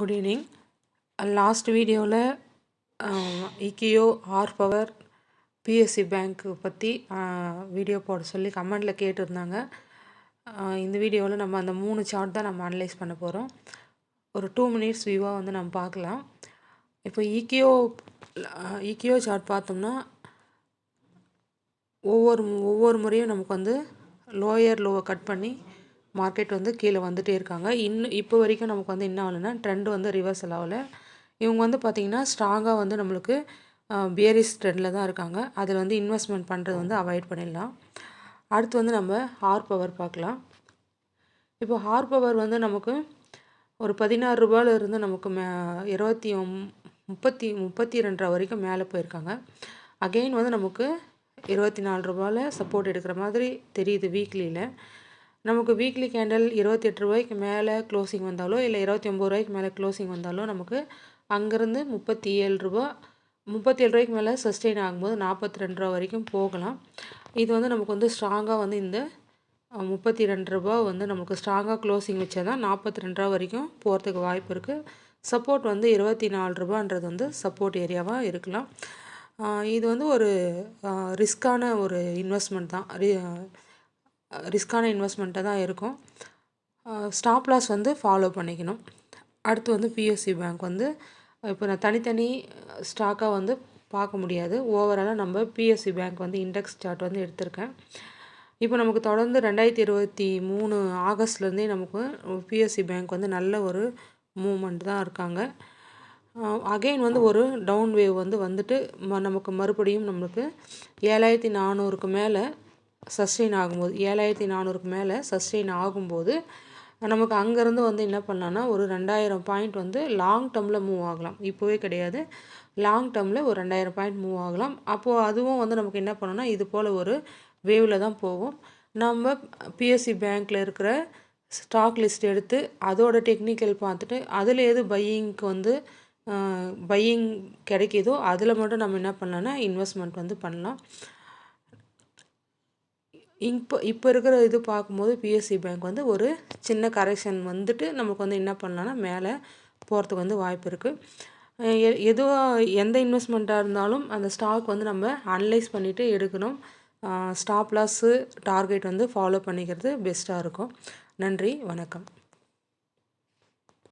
Good evening. Last வீடியோவில் இக்கியோ R power BSc bank பற்றி video போட சொல்லி கமெண்டில் கேட்டிருந்தாங்க. இந்த வீடியோவில் நம்ம அந்த 3 சார்ட் தான் நம்ம அனலைஸ் பண்ண போகிறோம். ஒரு 2 மினிட்ஸ் வியூவாக வந்து நம்ம பார்க்கலாம். இப்போ இக்கியோ சார்ட் பார்த்தோம்னா ஒவ்வொரு முறையும் நமக்கு வந்து லோயர் லோவை கட் பண்ணி மார்க்கெட் வந்து கீழே வந்துகிட்டே இருக்காங்க. இப்போ வரைக்கும் நமக்கு வந்து என்ன ஆகலைன்னா ட்ரெண்ட் வந்து ரிவர்சல் ஆகலை. இவங்க வந்து பார்த்திங்கன்னா ஸ்ட்ராங்காக வந்து நம்மளுக்கு பியரிஷ் ட்ரெண்டில் தான் இருக்காங்க. அதில் வந்து இன்வெஸ்ட்மெண்ட் பண்ணுறது வந்து அவாய்ட் பண்ணிடலாம். அடுத்து வந்து நம்ம ஆர் பவர் பார்க்கலாம். இப்போ ஆர் பவர் வந்து நமக்கு ஒரு 16 ரூபாயிலிருந்து நமக்கு 32 வரைக்கும் மேலே போயிருக்காங்க. அகெயின் வந்து நமக்கு 24 ரூபாயில் சப்போர்ட் எடுக்கிற மாதிரி தெரியுது வீக்லியில். நமக்கு வீக்லி கேண்டல் 28 ரூபாய்க்கு மேலே க்ளோசிங் வந்தாலோ இல்லை 29 ரூபாய்க்கு மேலே க்ளோசிங் வந்தாலோ நமக்கு அங்கேருந்து 37 ரூபாய்க்கு மேலே சஸ்டெயின் ஆகும்போது 42 ரூபா வரைக்கும் போகலாம். இது வந்து நமக்கு வந்து ஸ்ட்ராங்காக வந்து இந்த 32 ரூபா வந்து நமக்கு ஸ்ட்ராங்காக க்ளோசிங் வச்சா தான் 42 ரூபா வரைக்கும் போகிறதுக்கு வாய்ப்பு இருக்குது. சப்போர்ட் வந்து 24 ரூபான்றது வந்து சப்போர்ட் ஏரியாவாக இருக்கலாம். இது வந்து ஒரு ரிஸ்க்கான ஒரு இன்வெஸ்ட்மெண்ட் தான், ரிஸ்க்கான இன்வெஸ்ட்மெண்ட்டாக தான் இருக்கும். ஸ்டாப் லாஸ் வந்து ஃபாலோ பண்ணிக்கணும். அடுத்து வந்து பிஎஸ்சி பேங்க் வந்து இப்போ நான் தனித்தனி ஸ்டாக்காக வந்து பார்க்க முடியாது. ஓவராலாக நம்ம பிஎஸ்சி பேங்க் வந்து இண்டெக்ஸ் சார்ட் வந்து எடுத்திருக்கேன். இப்போ நமக்கு தொடர்ந்து 2023 ஆகஸ்ட்லேருந்தே நமக்கு பிஎஸ்சி பேங்க் வந்து நல்ல ஒரு மூமெண்ட் தான் இருக்காங்க. அகெயின் வந்து ஒரு டவுன் வேவ் வந்து வந்துட்டு நமக்கு மறுபடியும் நம்மளுக்கு 7400க்கு மேலே சஸ்டெயின் ஆகும்போது 7400க்கு மேலே சஸ்டெயின் ஆகும்போது நமக்கு அங்கேருந்து வந்து என்ன பண்ணலான்னா ஒரு 2000 பாயிண்ட் வந்து லாங் டேர்மில் மூவ் ஆகலாம். இப்போவே கிடையாது, லாங் டேர்மில் ஒரு 2000 பாயிண்ட் மூவ் ஆகலாம். அப்போது அதுவும் வந்து நமக்கு என்ன பண்ணணும்னா இது போல் ஒரு வேவில் தான் போகும். நம்ம பிஎஸ்சி பேங்க்கில் இருக்கிற ஸ்டாக் லிஸ்ட் எடுத்து அதோட டெக்னிக்கல் பார்த்துட்டு அதில் எது பையிங்க்கு வந்து பையிங் கிடைக்கிதோ அதில் மட்டும் நம்ம என்ன பண்ணலான்னா இன்வெஸ்ட்மெண்ட் வந்து பண்ணலாம். இப்போ இருக்கிற இது பார்க்கும்போது பிஎஸ்சி பேங்க் வந்து ஒரு சின்ன கரெக்ஷன் வந்துட்டு நமக்கு வந்து என்ன பண்ணலான்னா மேலே போகிறதுக்கு வந்து வாய்ப்பு இருக்குது. எந்த இன்வெஸ்ட்மெண்ட்டாக இருந்தாலும் அந்த ஸ்டாக் வந்து நம்ம அனலைஸ் பண்ணிவிட்டு எடுக்கணும். ஸ்டாப் லாஸு டார்கெட் வந்து ஃபாலோ பண்ணிக்கிறது பெஸ்ட்டாக இருக்கும். நன்றி, வணக்கம்.